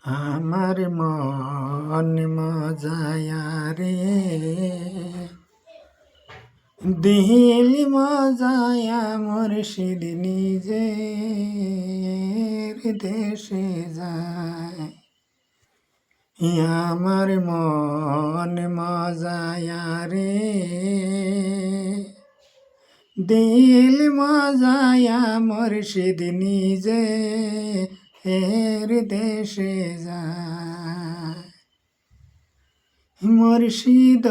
আমার মন মজায়া রে দিল মজায়া মুর্শিদ নিজের দেশে যায়। আমার মন মজায়া রে দিল মজায়া মুর্শিদ নিজে এর দেশে যায়। মুর্শিদ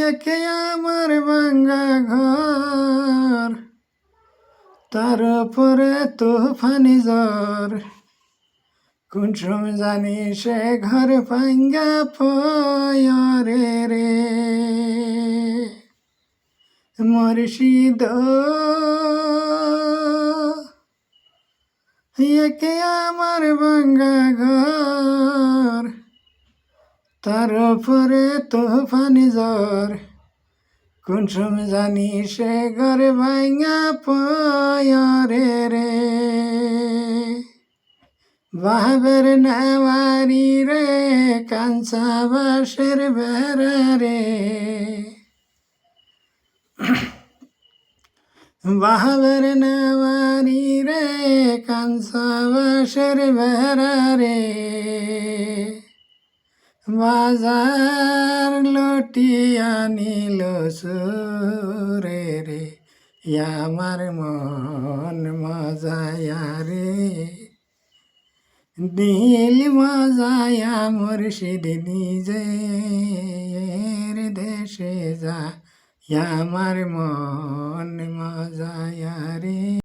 একে আমার ভাঙ্গা ঘর, তার উপরে তুফানি জ্বর। কোন সময় জানি সে ঘর ভাঙ্গা পয়রে রে। মুর্শিদ একে আমার ভাঙ্গা ঘর, তার উপরে তুফানি জ্বর। কোন সময় জানি সে ঘর ভাঙ্গা পয়রে রে। বাহাবের নেওয়ারি রে কাঞ্চা বাঁশের বেড়া রে। বাহাবের নেওয়ারি রে কাঞ্চা বাঁশের বেড়া রে। বাজার লুটিয়া নিল সুরে রে। আমার মন মজায়া রে দিল মজায়া মুর্শিদ নিজের দেশে যায়। আমার মন মজায়া রে।